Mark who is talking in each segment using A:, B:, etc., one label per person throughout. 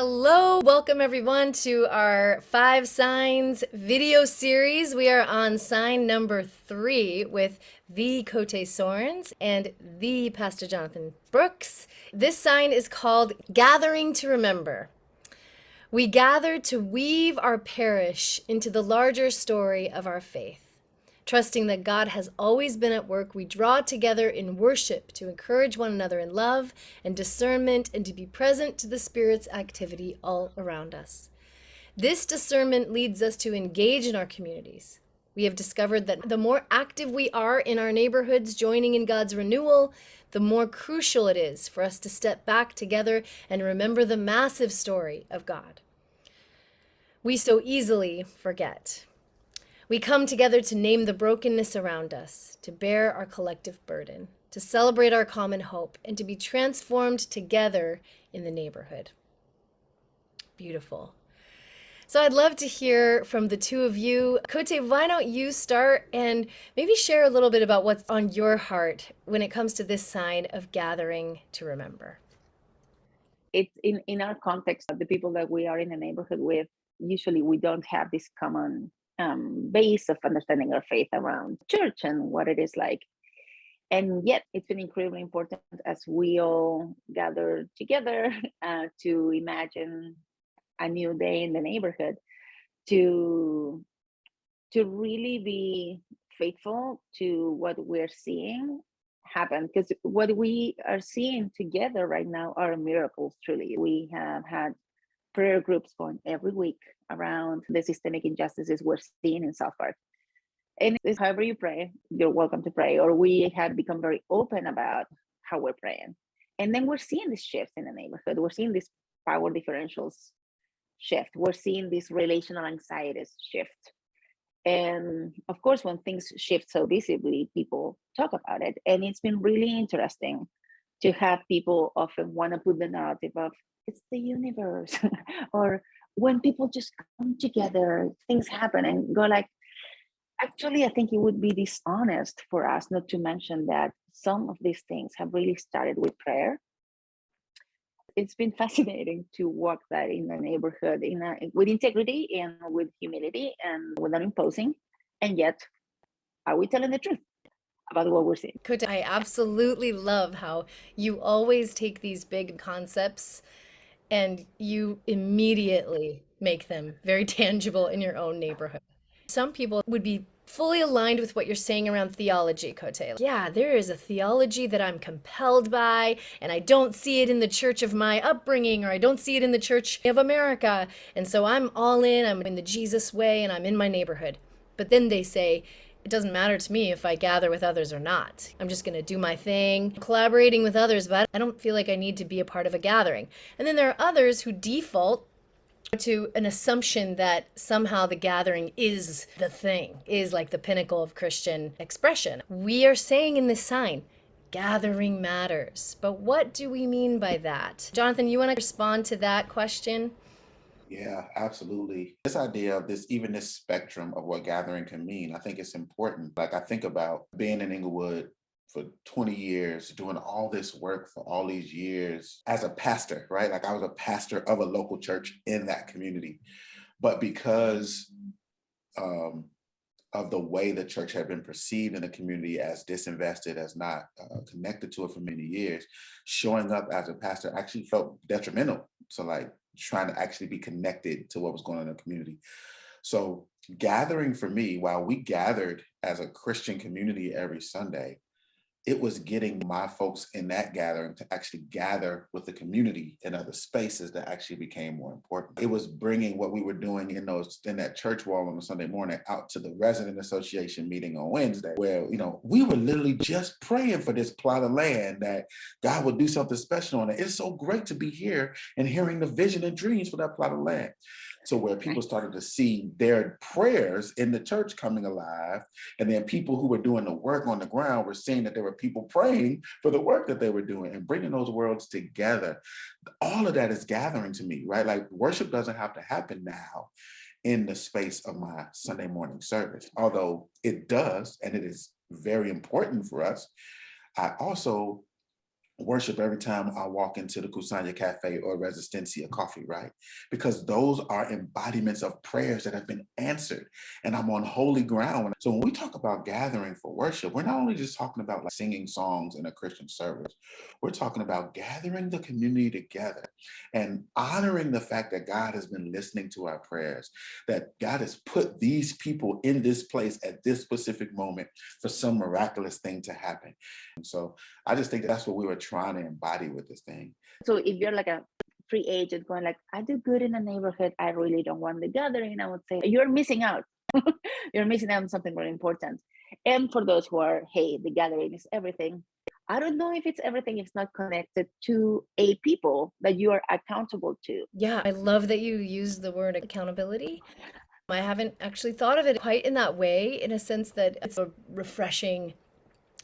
A: Hello, welcome everyone to our Five Signs video series. We are on sign number 3 with the Coté Soerens and the Pastor Jonathan Brooks. This sign is called Gathering to Remember. We gather to weave our parish into the larger story of our faith. Trusting that God has always been at work, we draw together in worship to encourage one another in love and discernment and to be present to the Spirit's activity all around us. This discernment leads us to engage in our communities. We have discovered that the more active we are in our neighborhoods, joining in God's renewal, the more crucial it is for us to step back together and remember the massive story of God. We so easily forget. We come together to name the brokenness around us, to bear our collective burden, to celebrate our common hope, and to be transformed together in the neighborhood. Beautiful. So I'd love to hear from the two of you. Coté, why don't you start and maybe share a little bit about what's on your heart when it comes to this sign of gathering to remember?
B: It's in our context of the people that we are in the neighborhood with. Usually we don't have this common base of understanding our faith around church and what it is like. And yet it's been incredibly important as we all gather together to imagine a new day in the neighborhood, to really be faithful to what we're seeing happen, because what we are seeing together right now are miracles. Truly, we have had prayer groups going every week around the systemic injustices we're seeing in South Park. And it's however you pray, you're welcome to pray. Or we have become very open about how we're praying. And then we're seeing these shifts in the neighborhood. We're seeing these power differentials shift. We're seeing these relational anxieties shift. And of course, when things shift so visibly, people talk about it. And it's been really interesting to have people often want to put the narrative of it's the universe or when people just come together, things happen, and go like, actually, I think it would be dishonest for us not to mention that some of these things have really started with prayer. It's been fascinating to walk that in the neighborhood with integrity and with humility and without imposing. And yet, are we telling the truth about what we're seeing?
A: Coté, I absolutely love how you always take these big concepts and you immediately make them very tangible in your own neighborhood. Some people would be fully aligned with what you're saying around theology, Coté. Yeah, there is a theology that I'm compelled by, and I don't see it in the church of my upbringing, or I don't see it in the church of America. And so I'm all in, I'm in the Jesus way, and I'm in my neighborhood. But then they say, it doesn't matter to me if I gather with others or not. I'm just going to do my thing, collaborating with others, but I don't feel like I need to be a part of a gathering. And then there are others who default to an assumption that somehow the gathering is the thing, is like the pinnacle of Christian expression. We are saying in this sign, gathering matters. But what do we mean by that? Jonathan, you want to respond to that question?
C: Yeah, absolutely. This idea of even this spectrum of what gathering can mean, I think it's important. Like I think about being in Inglewood for 20 years, doing all this work for all these years as a pastor, right? Like I was a pastor of a local church in that community. But because of the way the church had been perceived in the community as disinvested, as not connected to it for many years, showing up as a pastor actually felt detrimental. So like trying to actually be connected to what was going on in the community. So gathering for me, while we gathered as a Christian community every Sunday, it was getting my folks in that gathering to actually gather with the community in other spaces that actually became more important. It was bringing what we were doing in that church wall on a Sunday morning out to the resident association meeting on Wednesday, where, we were literally just praying for this plot of land that God would do something special on it. It's so great to be here and hearing the vision and dreams for that plot of land. So where people started to see their prayers in the church coming alive, and then people who were doing the work on the ground were seeing that there were people praying for the work that they were doing and bringing those worlds together. All of that is gathering to me, right? Like worship doesn't have to happen now in the space of my Sunday morning service, although it does, and it is very important for us. I also worship every time I walk into the Kusanya Cafe or Resistencia Coffee, right? Because those are embodiments of prayers that have been answered, and I'm on holy ground. So when we talk about gathering for worship, we're not only just talking about like singing songs in a Christian service, we're talking about gathering the community together and honoring the fact that God has been listening to our prayers, that God has put these people in this place at this specific moment for some miraculous thing to happen. And so I just think that's what we were trying to embody with this thing.
B: So if you're like a free agent going like, I do good in the neighborhood, I really don't want the gathering, I would say you're missing out. You're missing out on something really important. And for those who are, hey, the gathering is everything. I don't know if it's everything if it's not connected to a people that you are accountable to.
A: Yeah, I love that you use the word accountability. I haven't actually thought of it quite in that way, in a sense that it's a refreshing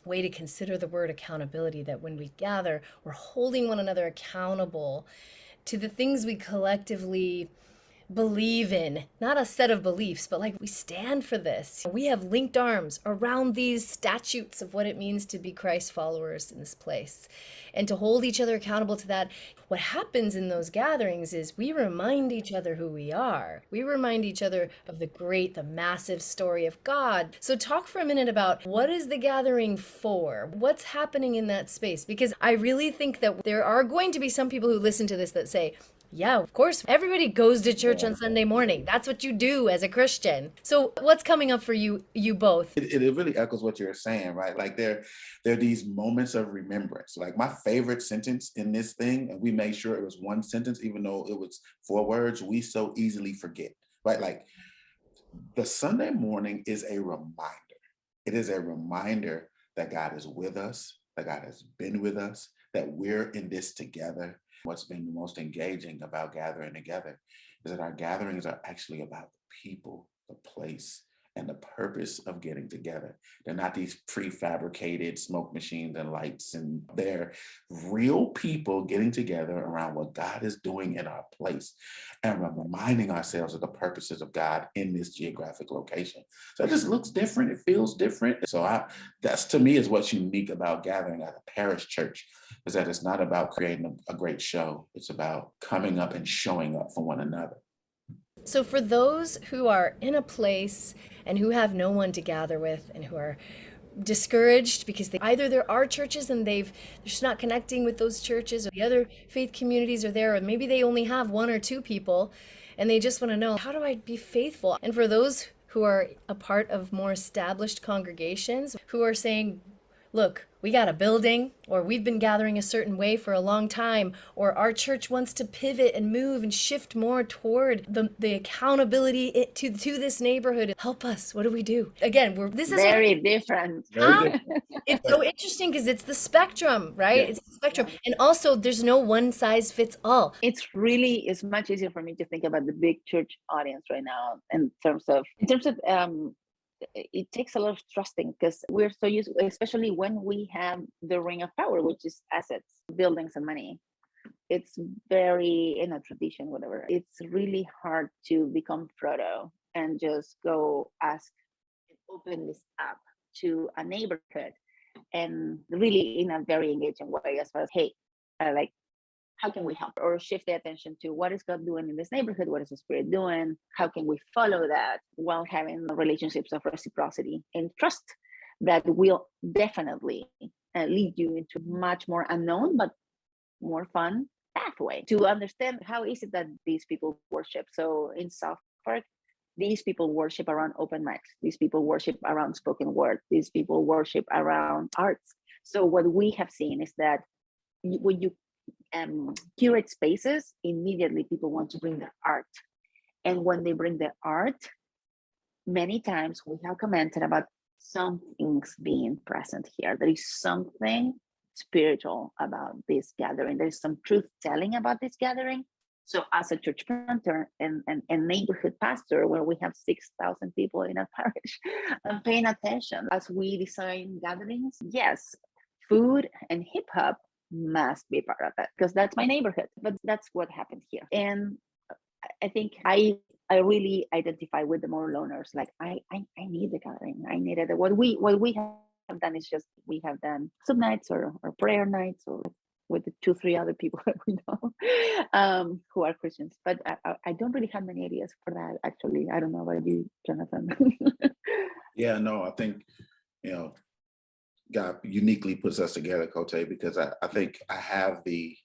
A: way to consider the word accountability, that when we gather, we're holding one another accountable to the things we collectively believe in, not a set of beliefs, but like we stand for this. We have linked arms around these statutes of what it means to be Christ followers in this place and to hold each other accountable to that. What happens in those gatherings is we remind each other who we are. We remind each other of the great, the massive story of God. So talk for a minute about what is the gathering for? What's happening in that space? Because I really think that there are going to be some people who listen to this that say, yeah, of course. Everybody goes to church on Sunday morning. That's what you do as a Christian. So what's coming up for you both?
C: It really echoes what you're saying, right? Like there are these moments of remembrance. Like my favorite sentence in this thing, and we made sure it was one sentence, even though it was 4 words, we so easily forget, right? Like the Sunday morning is a reminder. It is a reminder that God is with us, that God has been with us, that we're in this together. What's been the most engaging about gathering together is that our gatherings are actually about the people, the place, and the purpose of getting together. They're not these prefabricated smoke machines and lights, and they're real people getting together around what God is doing in our place and reminding ourselves of the purposes of God in this geographic location. So it just looks different. It feels different. So that's, to me, is what's unique about gathering at a parish church, is that it's not about creating a great show. It's about coming up and showing up for one another.
A: So for those who are in a place and who have no one to gather with and who are discouraged because either there are churches and they're just not connecting with those churches, or the other faith communities are there, or maybe they only have 1 or 2 people and they just want to know, how do I be faithful? And for those who are a part of more established congregations who are saying, look, we got a building, or we've been gathering a certain way for a long time, or our church wants to pivot and move and shift more toward the accountability to this neighborhood. Help us. What do we do? Again, this is
B: very different.
C: Very different.
A: It's so interesting because it's the spectrum, right?
C: Yeah.
A: It's the spectrum. And also there's no one size fits all.
B: It's much easier for me to think about the big church audience right now in terms of it takes a lot of trusting, because we're so used, especially when we have the ring of power, which is assets, buildings, and money. It's very in a tradition, whatever. It's really hard to become proto and just go ask and open this up to a neighborhood, and really in a very engaging way, as far as, hey, like, how can we help, or shift the attention to what is God doing in this neighborhood? What is the Spirit doing? How can we follow that while having relationships of reciprocity and trust that will definitely lead you into much more unknown but more fun pathway to understand how is it that these people worship. So in South Park, these people worship around open mics. These people worship around spoken word. These people worship around arts. So what we have seen is that when you curate spaces, immediately people want to bring their art. And when they bring their art, many times we have commented about some things being present here. There is something spiritual about this gathering. There's some truth telling about this gathering. So as a church planter and neighborhood pastor, where we have 6,000 people in our parish, I'm paying attention as we design gatherings. Yes, food and hip hop must be part of it, because that's my neighborhood. But that's what happened here. And I think I really identify with the more loners. Like I need the gathering. I need it. What we have done is just we have done sub nights or prayer nights or with the 2, 3 other people that we know who are Christians. But I don't really have many ideas for that, actually. I don't know about you, Jonathan.
C: Yeah, no, I think, you know, God uniquely puts us together, Coté, because I think I have the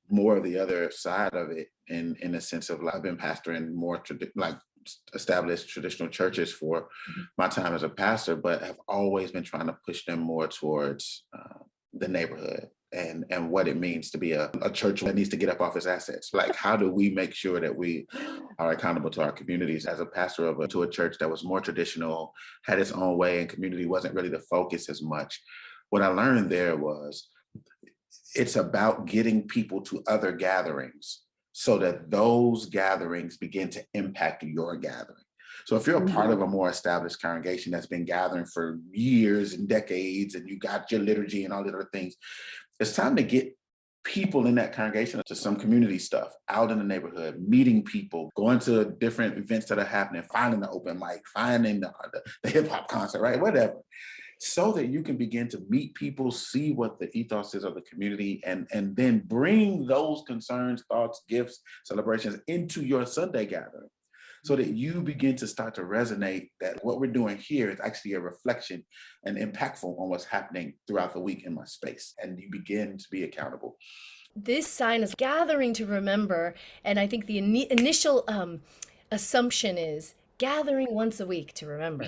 C: more of the other side of it in a sense of like, I've been pastoring more like established traditional churches for my time as a pastor, but have always been trying to push them more towards the neighborhood and what it means to be a church that needs to get up off its assets. Like, how do we make sure that we are accountable to our communities? As a pastor of to a church that was more traditional, had its own way, and community wasn't really the focus as much, what I learned there was it's about getting people to other gatherings so that those gatherings begin to impact your gathering. So if you're a part of a more established congregation that's been gathering for years and decades, and you got your liturgy and all the other things, it's time to get people in that congregation to some community stuff out in the neighborhood, meeting people, going to different events that are happening, finding the open mic, finding the hip hop concert, right? Whatever. So that you can begin to meet people, see what the ethos is of the community, and then bring those concerns, thoughts, gifts, celebrations into your Sunday gathering, so that you begin to start to resonate that what we're doing here is actually a reflection and impactful on what's happening throughout the week in my space, and you begin to be accountable.
A: This sign is gathering to remember, and I think the initial assumption is gathering once a week to remember.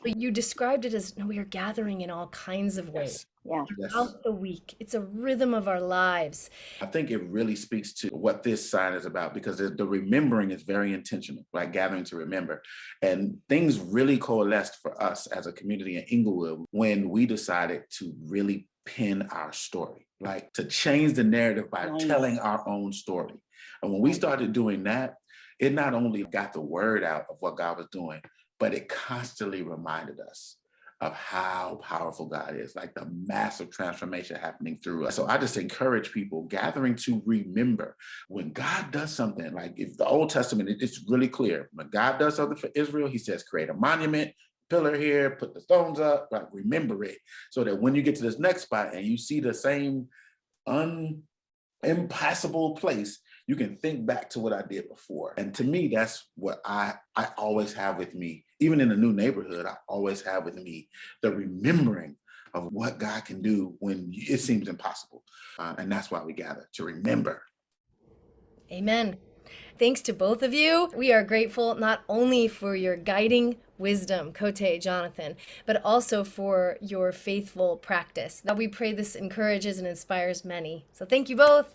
A: But you described it as, no, we are gathering in all kinds of ways
C: Yes.
B: Yeah.
C: Yes.
A: throughout the week. It's a rhythm of our lives.
C: I think it really speaks to what this sign is about, because the remembering is very intentional, like gathering to remember. And things really coalesced for us as a community in Inglewood when we decided to really pin our story, like to change the narrative by telling our own story. And when we started doing that, it not only got the word out of what God was doing, but it constantly reminded us of how powerful God is, like the massive transformation happening through us. So I just encourage people gathering to remember when God does something. Like, if the Old Testament, it's really clear. When God does something for Israel, he says, create a monument, pillar here, put the stones up, like remember it. So that when you get to this next spot and you see the same impassable place, you can think back to what I did before. And to me, that's what I always have with me. Even in a new neighborhood, I always have with me the remembering of what God can do when it seems impossible. And that's why we gather, to remember.
A: Amen. Thanks to both of you. We are grateful not only for your guiding wisdom, Coté, Jonathan, but also for your faithful practice. Now we pray this encourages and inspires many. So thank you both.